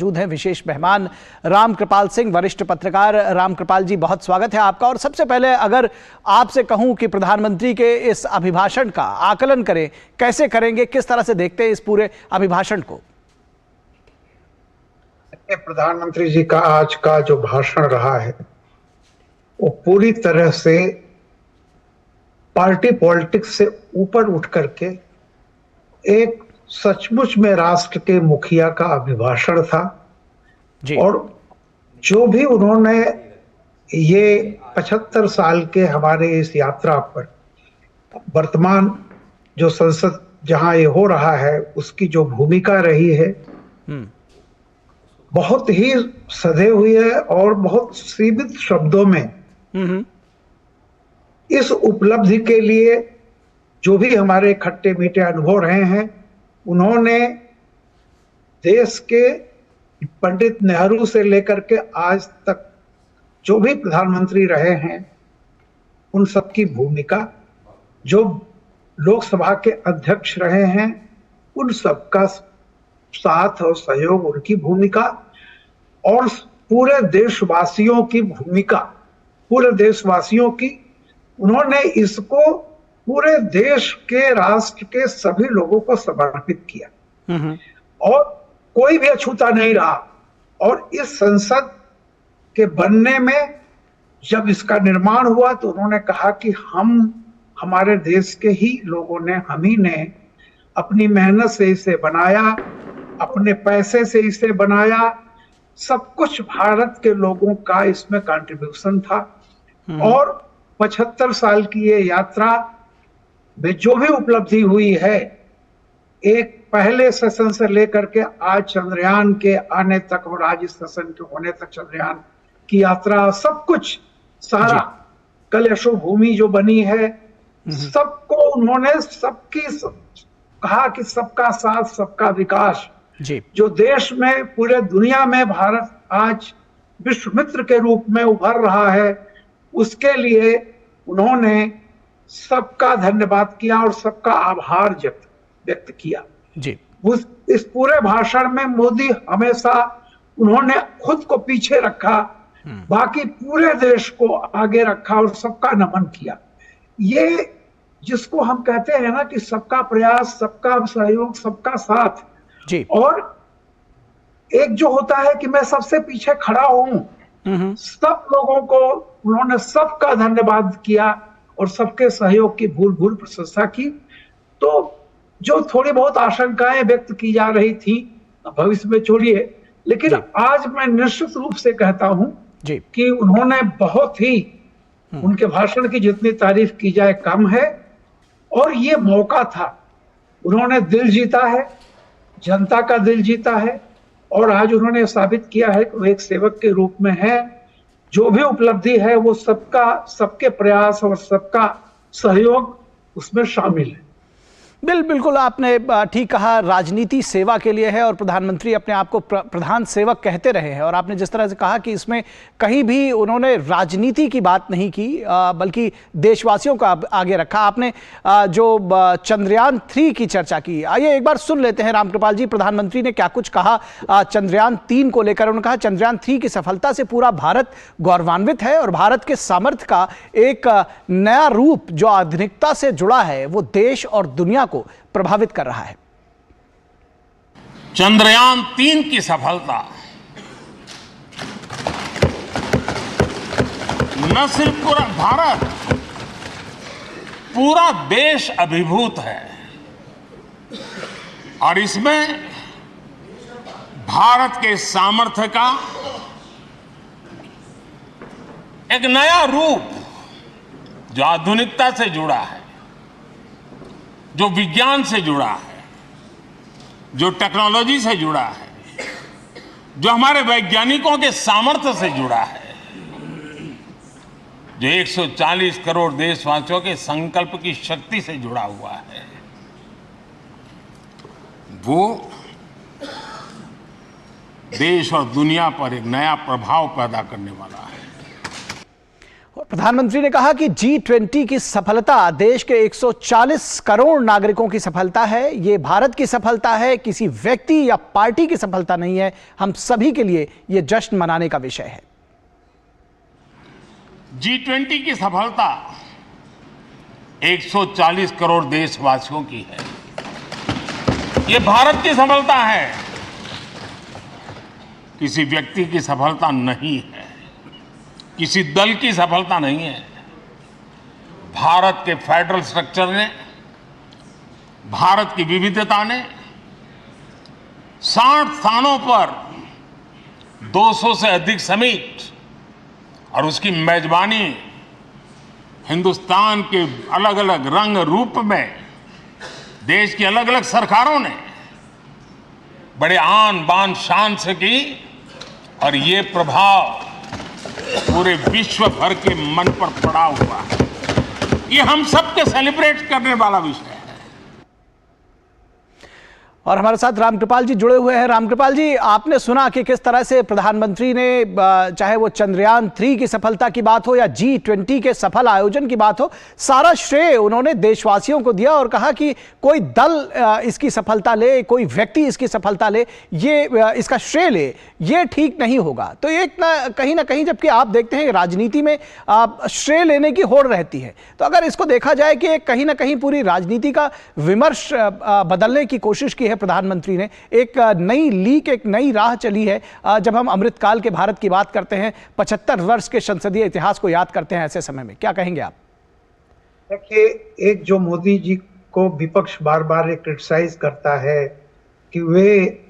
मौजूद हैं विशेष मेहमान रामकृपाल सिंह, वरिष्ठ पत्रकार। रामकृपाल जी, बहुत स्वागत है आपका। और सबसे पहले अगर आपसे कहूं कि प्रधानमंत्री के इस अभिभाषण का आकलन करें, कैसे करेंगे, किस तरह से देखते हैं इस पूरे अभिभाषण को? प्रधानमंत्री जी का आज का जो भाषण रहा है वो पूरी तरह से पार्टी पॉलिटिक्स से ऊपर उठ करके एक सचमुच में राष्ट्र के मुखिया का अभिभाषण था जी। और जो भी उन्होंने ये 75 साल के हमारे इस यात्रा पर वर्तमान जो संसद जहां ये हो रहा है उसकी जो भूमिका रही है बहुत ही सधे हुई है और बहुत सीमित शब्दों में इस उपलब्धि के लिए जो भी हमारे खट्टे मीठे अनुभव रहे हैं, उन्होंने देश के पंडित नेहरू से लेकर के आज तक जो भी प्रधानमंत्री रहे हैं उन सबकी भूमिका, जो लोकसभा के अध्यक्ष रहे हैं उन सबका साथ और सहयोग, उनकी भूमिका और पूरे देशवासियों की भूमिका, पूरे देशवासियों की, उन्होंने इसको पूरे देश के राष्ट्र के सभी लोगों को समर्पित किया और कोई भी अछूता नहीं रहा। और इस संसद के बनने में जब इसका निर्माण हुआ तो उन्होंने कहा कि हमारे देश के ही लोगों ने, हम ही ने अपनी मेहनत से इसे बनाया, अपने पैसे से इसे बनाया, सब कुछ भारत के लोगों का इसमें कंट्रीब्यूशन था। और 75 साल की ये यात्रा में जो भी उपलब्धि हुई है, एक पहले सेशन से लेकर के आज चंद्रयान के आने तक और आज इस सेशन के होने तक चंद्रयान की यात्रा, सब कुछ सारा कल यशोभूमि जो बनी है, सबको उन्होंने कहा कि सबका साथ सबका विकास जी। जो देश में पूरे दुनिया में भारत आज विश्व मित्र के रूप में उभर रहा है, उसके लिए उन्होंने सबका धन्यवाद किया और सबका आभार व्यक्त किया जी। इस पूरे भाषण में मोदी हमेशा उन्होंने खुद को पीछे रखा, बाकी पूरे देश को आगे रखा और सबका नमन किया। ये जिसको हम कहते हैं ना कि सबका प्रयास, सबका सहयोग, सबका साथ जी। और एक जो होता है कि मैं सबसे पीछे खड़ा हूं, सब लोगों को उन्होंने सबका धन्यवाद किया और सबके सहयोग की भूल भूल प्रशंसा की। तो जो थोड़ी बहुत आशंकाएं व्यक्त की जा रही थी भविष्य में छोड़िए, लेकिन आज मैं निश्चित रूप से कहता हूं कि उन्होंने बहुत ही, उनके भाषण की जितनी तारीफ की जाए कम है। और ये मौका था, उन्होंने दिल जीता है, जनता का दिल जीता है और आज उन्होंने साबित किया है कि वो एक सेवक के रूप में है। जो भी उपलब्धि है वो सबके प्रयास और सबका सहयोग उसमें शामिल है। बिल्कुल आपने ठीक कहा, राजनीति सेवा के लिए है और प्रधानमंत्री अपने आप को प्रधान सेवक कहते रहे हैं। और आपने जिस तरह से कहा कि इसमें कहीं भी उन्होंने राजनीति की बात नहीं की, बल्कि देशवासियों का आगे रखा। आपने जो चंद्रयान 3 की चर्चा की, आइए एक बार सुन लेते हैं रामकृपाल जी, प्रधानमंत्री ने क्या कुछ कहा चंद्रयान 3 को लेकर। उन्होंने कहा चंद्रयान 3 की सफलता से पूरा भारत गौरवान्वित है और भारत के सामर्थ्य का एक नया रूप जो आधुनिकता से जुड़ा है वो देश और दुनिया को प्रभावित कर रहा है। चंद्रयान 3 की सफलता न सिर्फ पूरा भारत, पूरा देश अभिभूत है और इसमें भारत के सामर्थ्य का एक नया रूप जो आधुनिकता से जुड़ा है, जो विज्ञान से जुड़ा है, जो टेक्नोलॉजी से जुड़ा है, जो हमारे वैज्ञानिकों के सामर्थ्य से जुड़ा है, जो 140 करोड़ देशवासियों के संकल्प की शक्ति से जुड़ा हुआ है, वो देश और दुनिया पर एक नया प्रभाव पैदा करने वाला है। प्रधानमंत्री ने कहा कि G20 की सफलता देश के 140 करोड़ नागरिकों की सफलता है। ये भारत की सफलता है, किसी व्यक्ति या पार्टी की सफलता नहीं है। हम सभी के लिए ये जश्न मनाने का विषय है। G20 की सफलता 140 करोड़ देशवासियों की है। ये भारत की सफलता है, किसी व्यक्ति की सफलता नहीं है, किसी दल की सफलता नहीं है। भारत के फेडरल स्ट्रक्चर ने, भारत की विविधता ने 60 स्थानों पर 200 से अधिक समिट और उसकी मेजबानी हिंदुस्तान के अलग अलग रंग रूप में देश की अलग अलग सरकारों ने बड़े आन बान शान से की और ये प्रभाव पूरे विश्व भर के मन पर पड़ा हुआ है। ये हम सबके सेलिब्रेट करने वाला विषय है। और हमारे साथ रामकृपाल जी जुड़े हुए हैं। रामकृपाल जी, आपने सुना कि किस तरह से प्रधानमंत्री ने, चाहे वो चंद्रयान 3 की सफलता की बात हो या G20 के सफल आयोजन की बात हो, सारा श्रेय उन्होंने देशवासियों को दिया और कहा कि कोई दल इसकी सफलता ले, कोई व्यक्ति इसकी सफलता ले, ये इसका श्रेय ले, ये ठीक नहीं होगा। तो एक ना कहीं जबकि आप देखते हैं राजनीति में श्रेय लेने की होड़ रहती है, तो अगर इसको देखा जाए कि कहीं ना कहीं पूरी राजनीति का विमर्श बदलने की कोशिश की है प्रधानमंत्री ने, एक नई लीक, एक नई राह चली है। जब हम अमृतकाल के भारत की बात करते हैं, 75 वर्ष के संसदीय इतिहास को याद करते हैं, ऐसे समय में क्या कहेंगे आप? देखिए, एक जो मोदी जी को विपक्ष बार बार क्रिटिसाइज करता है कि वे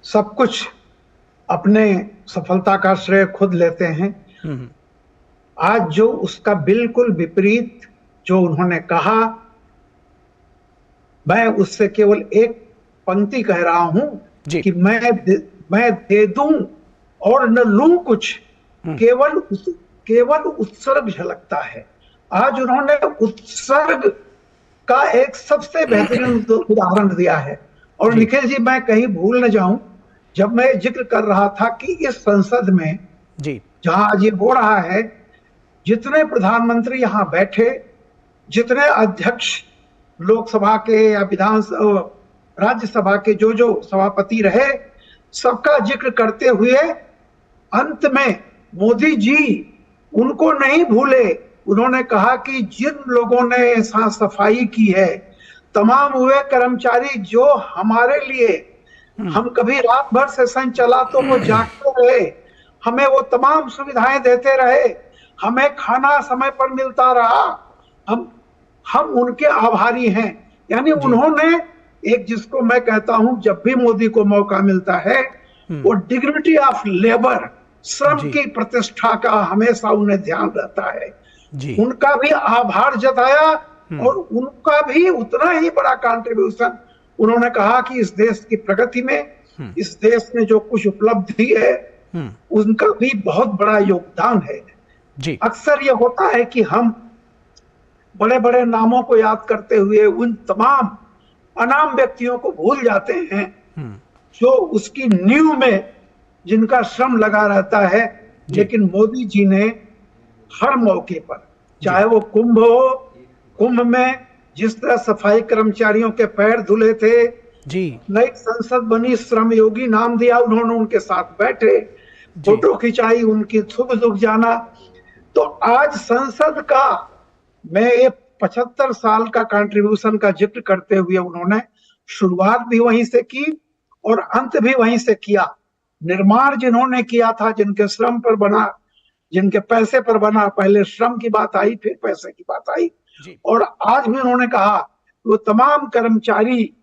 सब कुछ अपने सफलता का श्रेय खुद लेते हैं, आज जो उसका बिल्कुल विपरीत जो उन्होंने कहा, मैं उससे केवल एक पंक्ति कह रहा हूं कि मैं दे दूं और न लूं कुछ, केवल उत्सर्ग झलकता है। आज उन्होंने उत्सर्ग का एक सबसे बेहतरीन उदाहरण दिया है। और निखिल जी, मैं कहीं भूल न जाऊं, जब मैं जिक्र कर रहा था कि इस संसद में जहां आज ये हो रहा है, जितने प्रधानमंत्री यहां बैठे, जितने अध्यक्ष लोकसभा के या विधानसभा राज्यसभा के जो सभापति रहे, सबका जिक्र करते हुए अंत में मोदी जी उनको नहीं भूले। उन्होंने कहा कि जिन लोगों ने यहाँ सफाई की है, तमाम हुए कर्मचारी जो हमारे लिए, हम कभी रात भर सेशन चला तो वो जागते रहे, हमें वो तमाम सुविधाएं देते रहे, हमें खाना समय पर मिलता रहा, हम उनके आभारी हैं। यानी उन्होंने एक, जिसको मैं कहता हूं जब भी मोदी को मौका मिलता है, वो डिग्निटी ऑफ लेबर, श्रम की प्रतिष्ठा का हमेशा उन्हें ध्यान रहता है। उनका भी आभार जताया और उनका भी उतना ही बड़ा कंट्रीब्यूशन। उन्होंने कहा कि इस देश की प्रगति में, इस देश में जो कुछ उपलब्धि है, उनका भी बहुत बड़ा योगदान है। अक्सर ये होता है कि हम बड़े बड़े नामों को याद करते हुए उन तमाम अनाम व्यक्तियों को भूल जाते हैं जो उसकी नींव में जिनका श्रम लगा रहता है। लेकिन मोदी जी ने हर मौके पर, चाहे वो कुंभ हो, कुंभ में जिस तरह सफाई कर्मचारियों के पैर धुले थे, नई संसद बनी, श्रम योगी नाम दिया, उन्होंने उनके साथ बैठे, फोटो खिंचाई, उनकी सुख दुख जाना। तो आज संसद का, मैं ये 75 साल का कंट्रीब्यूशन का जिक्र करते हुए, उन्होंने शुरुआत भी वहीं से की और अंत भी वहीं से किया। निर्माण जिन्होंने किया था, जिनके श्रम पर बना, जिनके पैसे पर बना, पहले श्रम की बात आई, फिर पैसे की बात आई, और आज भी उन्होंने कहा वो तमाम कर्मचारी,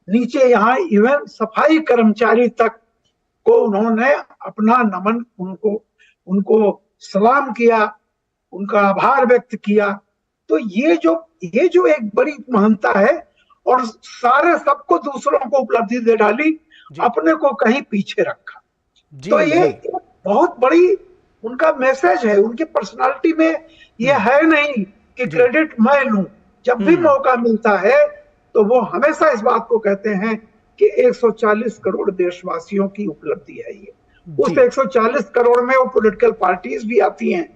नीचे यहाँ इवन सफाई कर्मचारी तक को उन्होंने अपना नमन, उनको सलाम किया, उनका आभार व्यक्त किया। तो ये जो एक बड़ी महानता है, और सारे सबको दूसरों को उपलब्धि दे डाली, अपने को कहीं पीछे रखा। तो ये बहुत बड़ी उनका मैसेज है। उनकी पर्सनालिटी में ये है नहीं कि क्रेडिट मैं लूं। जब भी मौका मिलता है तो वो हमेशा इस बात को कहते हैं कि 140 करोड़ देशवासियों की उपलब्धि है ये, उस 140 करोड़ में वो पॉलिटिकल पार्टीज भी आती हैं,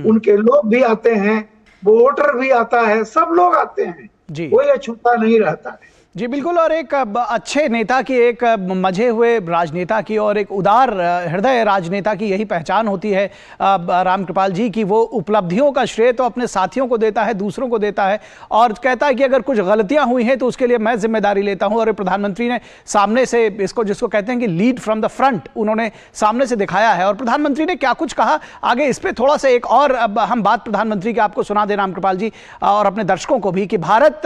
उनके लोग भी आते हैं, वोटर भी आता है, सब लोग आते हैं, कोई अछूता नहीं रहता है। जी बिल्कुल। और एक अच्छे नेता की, एक मजे हुए राजनेता की और एक उदार हृदय राजनेता की यही पहचान होती है रामकृपाल जी, की वो उपलब्धियों का श्रेय तो अपने साथियों को देता है, दूसरों को देता है, और कहता है कि अगर कुछ गलतियां हुई हैं तो उसके लिए मैं जिम्मेदारी लेता हूं। और प्रधानमंत्री ने सामने से इसको, जिसको कहते हैं कि लीड फ्रॉम द फ्रंट, उन्होंने सामने से दिखाया है। और प्रधानमंत्री ने क्या कुछ कहा, आगे इस पर थोड़ा सा एक और हम बात प्रधानमंत्री की आपको सुना दे रामकृपाल जी, और अपने दर्शकों को भी, कि भारत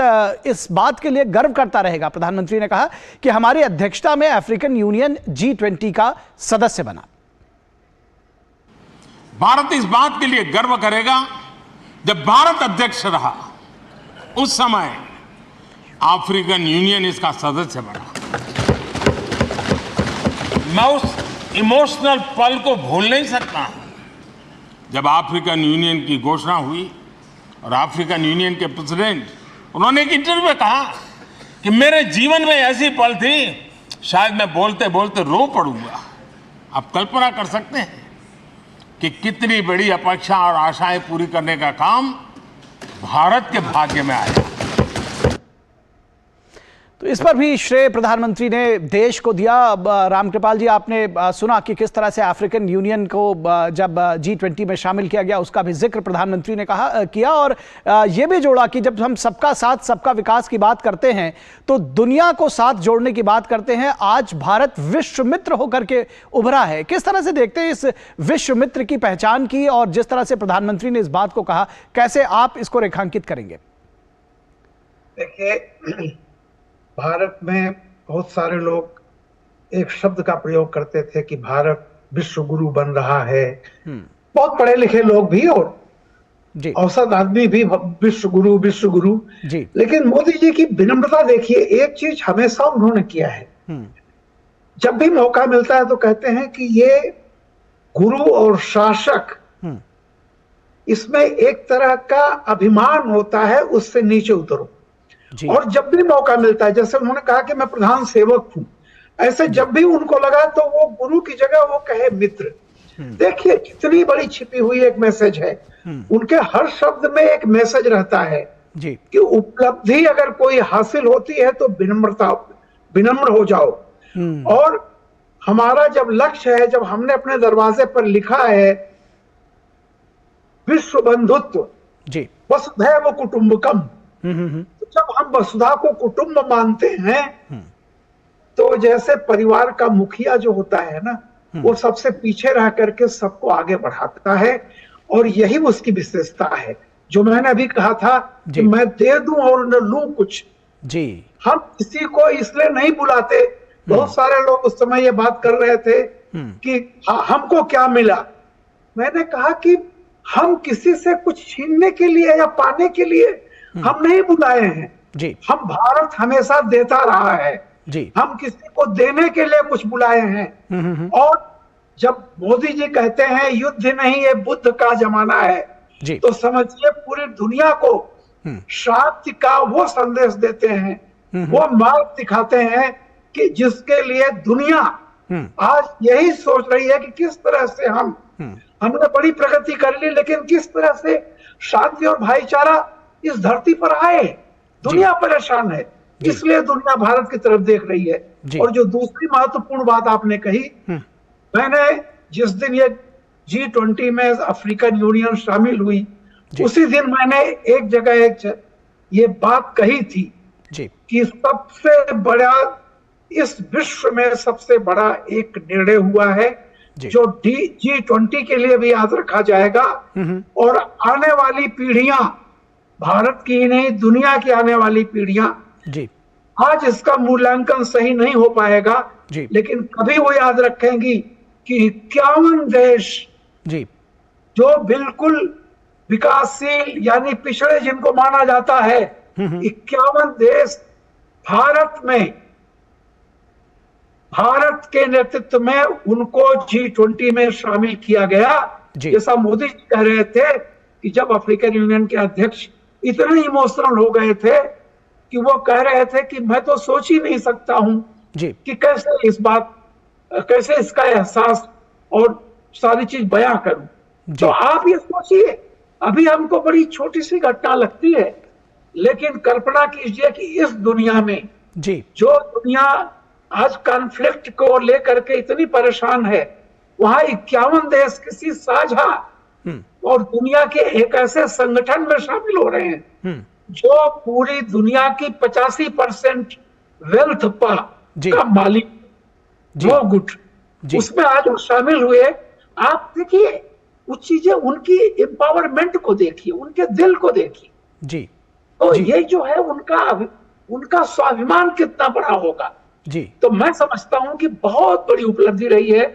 इस बात के लिए गर्व करता रहेगा। प्रधानमंत्री ने कहा कि हमारी अध्यक्षता में अफ्रीकन यूनियन G20 का सदस्य बना। भारत इस बात के लिए गर्व करेगा, जब भारत अध्यक्ष रहा उस समय अफ्रीकन यूनियन इसका सदस्य बना। मैं उस इमोशनल पल को भूल नहीं सकता जब अफ्रीकन यूनियन की घोषणा हुई और अफ्रीकन यूनियन के प्रेसिडेंट, उन्होंने एक इंटरव्यू में कहा कि मेरे जीवन में ऐसी पल थी, शायद मैं बोलते बोलते रो पड़ूंगा। आप कल्पना कर सकते हैं कि कितनी बड़ी अपेक्षा और आशाएं पूरी करने का काम भारत के भाग्य में आया। तो इस पर भी श्रेय प्रधानमंत्री ने देश को दिया। रामकृपाल जी, आपने सुना कि किस तरह से अफ्रीकन यूनियन को जब G20 में शामिल किया गया, उसका भी जिक्र प्रधानमंत्री ने किया, और ये भी जोड़ा कि जब हम सबका साथ सबका विकास की बात करते हैं तो दुनिया को साथ जोड़ने की बात करते हैं। आज भारत विश्व मित्र होकर के उभरा है। किस तरह से देखते हैं इस विश्व मित्र की पहचान की, और जिस तरह से प्रधानमंत्री ने इस बात को कहा, कैसे आप इसको रेखांकित करेंगे? देखिए, भारत में बहुत सारे लोग एक शब्द का प्रयोग करते थे कि भारत विश्व गुरु बन रहा है। बहुत पढ़े लिखे लोग भी और औसत आदमी भी विश्व गुरु जी। लेकिन मोदी जी की विनम्रता देखिए, एक चीज हमेशा उन्होंने किया है, जब भी मौका मिलता है तो कहते हैं कि ये गुरु और शासक, इसमें एक तरह का अभिमान होता है, उससे नीचे उतरो। और जब भी मौका मिलता है, जैसे उन्होंने कहा कि मैं प्रधान सेवक हूं, ऐसे जब भी उनको लगा तो वो गुरु की जगह वो कहे मित्र। देखिए कितनी बड़ी छिपी हुई एक मैसेज है, उनके हर शब्द में एक मैसेज रहता है जी। कि उपलब्धि अगर कोई हासिल होती है तो विनम्र हो जाओ। और हमारा जब लक्ष्य है, जब हमने अपने दरवाजे पर लिखा है विश्व बंधुत्व जी, वसुधैव कुटुंबकम, तो जब हम वसुधा को कुटुंब मानते हैं तो जैसे परिवार का मुखिया जो होता है ना, वो सबसे पीछे रह करके सबको आगे बढ़ाता है, और यही उसकी विशेषता है। जो मैंने अभी कहा था कि मैं दे दूं और न लूं कुछ जी। हम किसी को इसलिए नहीं बुलाते। बहुत सारे लोग उस समय ये बात कर रहे थे कि हमको क्या मिला। मैंने कहा कि हम किसी से कुछ छीनने के लिए या पाने के लिए हम नहीं बुलाए हैं जी। हम भारत हमेशा देता रहा है जी। हम किसी को देने के लिए कुछ बुलाए हैं। और जब मोदी जी कहते हैं युद्ध नहीं, ये बुद्ध का जमाना है जी, तो समझिए पूरी दुनिया को शांति का वो संदेश देते हैं, वो मार्ग दिखाते हैं कि जिसके लिए दुनिया आज यही सोच रही है कि किस तरह से हमने बड़ी प्रगति कर ली, लेकिन किस तरह से शांति और भाईचारा इस धरती पर आए। दुनिया परेशान है, इसलिए दुनिया भारत की तरफ देख रही है। और जो दूसरी महत्वपूर्ण बात आपने कही, मैंने जिस दिन ये G20 में अफ्रीकन यूनियन शामिल हुई, उसी दिन मैंने एक जगह ये बात कही थी कि सबसे बड़ा, इस विश्व में सबसे बड़ा एक निर्णय हुआ है जो G20 के लिए भी याद रखा जाएगा, और आने वाली पीढ़ियां, भारत की ही नहीं दुनिया की आने वाली पीढ़ियां, आज इसका मूल्यांकन सही नहीं हो पाएगा, लेकिन कभी वो याद रखेंगी कि 51 देश जी, जो बिल्कुल विकासशील यानी पिछड़े जिनको माना जाता है, 51 देश भारत के नेतृत्व में उनको G20 में शामिल किया गया। जैसा मोदी जी कह रहे थे कि जब अफ्रीकन यूनियन के अध्यक्ष इतने इमोशनल हो गए थे कि वो कह रहे थे कि मैं तो सोच ही नहीं सकता हूं कि कैसे इसका एहसास और सारी चीज बयां करूं। तो आप ये सोचिए, अभी हमको बड़ी छोटी सी घटना लगती है, लेकिन कल्पना कीजिए कि इस दुनिया में जी, जो दुनिया आज कॉन्फ्लिक्ट को लेकर के इतनी परेशान है, वहां 51 देश किसी साझा और दुनिया के एक ऐसे संगठन में शामिल हो रहे हैं जो पूरी दुनिया की 85% वेल्थ का मालिक, नो गुड, उसमें आज वो शामिल हुए। आप देखिए वो चीजें, उनकी एम्पावरमेंट को देखिए, उनके दिल को देखिए जी, तो ये जो है उनका स्वाभिमान कितना बड़ा होगा जी। तो मैं समझता हूं कि बहुत बड़ी उपलब्धि रही है।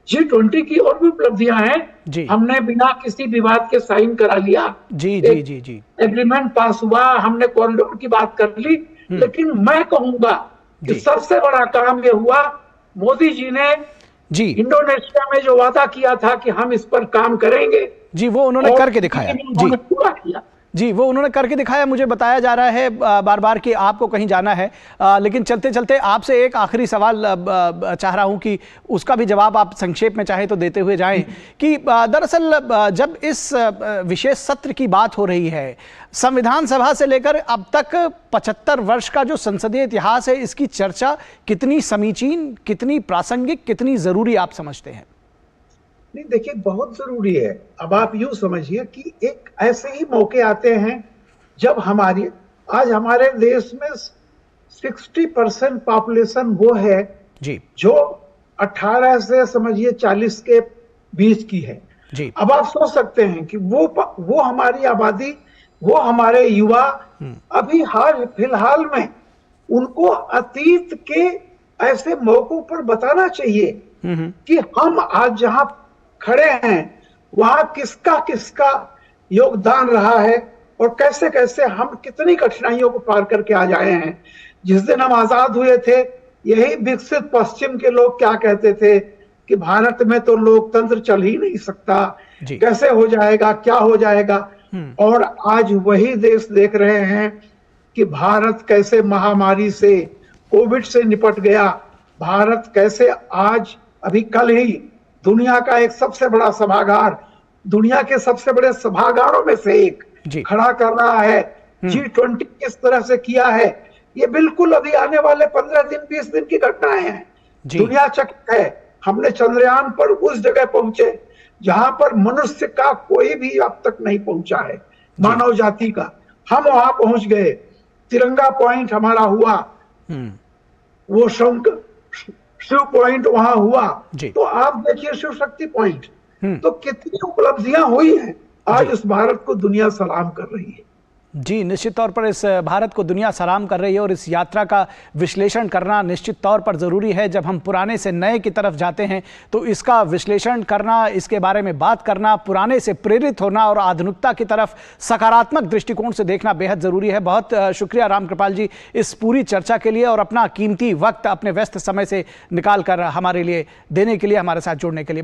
G20 की और भी उपलब्धियां हैं। हमने बिना किसी विवाद के साइन करा लिया, जी जी जी जी, एग्रीमेंट पास हुआ, हमने कॉरिडोर की बात कर ली, लेकिन मैं कहूंगा कि सबसे बड़ा काम ये हुआ, मोदी जी ने इंडोनेशिया में जो वादा किया था कि हम इस पर काम करेंगे, जी, वो उन्होंने करके दिखाया, जी पूरा किया। जी, वो उन्होंने करके दिखाया। मुझे बताया जा रहा है बार बार कि आपको कहीं जाना है, लेकिन चलते चलते आपसे एक आखिरी सवाल चाह रहा हूं कि उसका भी जवाब आप संक्षेप में चाहे तो देते हुए जाएं कि दरअसल जब इस विशेष सत्र की बात हो रही है, संविधान सभा से लेकर अब तक 75 वर्ष का जो संसदीय इतिहास है, इसकी चर्चा कितनी समीचीन, कितनी प्रासंगिक, कितनी जरूरी आप समझते हैं? नहीं, देखिए बहुत जरूरी है। अब आप यूं समझिए कि एक ऐसे ही मौके आते हैं जब आज हमारे देश में 60% पॉपुलेशन वो है जी, जो 18 से समझिए 40 के बीच की है जी। अब आप सोच सकते हैं कि वो हमारी आबादी, वो हमारे युवा अभी फिलहाल में उनको अतीत के ऐसे मौकों पर बताना चाहिए कि हम आज जहां खड़े हैं वहां किसका किसका योगदान रहा है और कैसे कैसे हम कितनी कठिनाइयों को पार करके आज आए हैं। जिस दिन हम आजाद हुए थे, यही विकसित पश्चिम के लोग क्या कहते थे कि भारत में तो लोकतंत्र चल ही नहीं सकता, कैसे हो जाएगा, क्या हो जाएगा। और आज वही देश देख रहे हैं कि भारत कैसे महामारी से, कोविड से निपट गया। भारत कैसे आज अभी कल ही दुनिया का एक सबसे बड़ा सभागार, दुनिया के सबसे बड़े सभागारों में से एक खड़ा कर रहा है। G20 किस तरह से किया है, ये बिल्कुल अभी आने वाले 15 दिन 20 दिन की घटनाएं हैं। दुनिया चकित है। हमने चंद्रयान पर उस जगह पहुंचे जहां पर मनुष्य का कोई भी अब तक नहीं पहुंचा है, मानव जाति का। हम वहां पहुंच गए, तिरंगा पॉइंट हमारा हुआ, वो शिव पॉइंट वहां हुआ, तो आप देखिए शिव शक्ति पॉइंट, तो कितनी उपलब्धियां हुई हैं। आज इस भारत को दुनिया सलाम कर रही है। जी, निश्चित तौर पर इस भारत को दुनिया सलाम कर रही है और इस यात्रा का विश्लेषण करना निश्चित तौर पर ज़रूरी है। जब हम पुराने से नए की तरफ जाते हैं तो इसका विश्लेषण करना, इसके बारे में बात करना, पुराने से प्रेरित होना और आधुनिकता की तरफ सकारात्मक दृष्टिकोण से देखना बेहद ज़रूरी है। बहुत शुक्रिया रामकृपाल जी इस पूरी चर्चा के लिए और अपना कीमती वक्त अपने व्यस्त समय से निकाल कर हमारे लिए देने के लिए, हमारे साथ जुड़ने के लिए।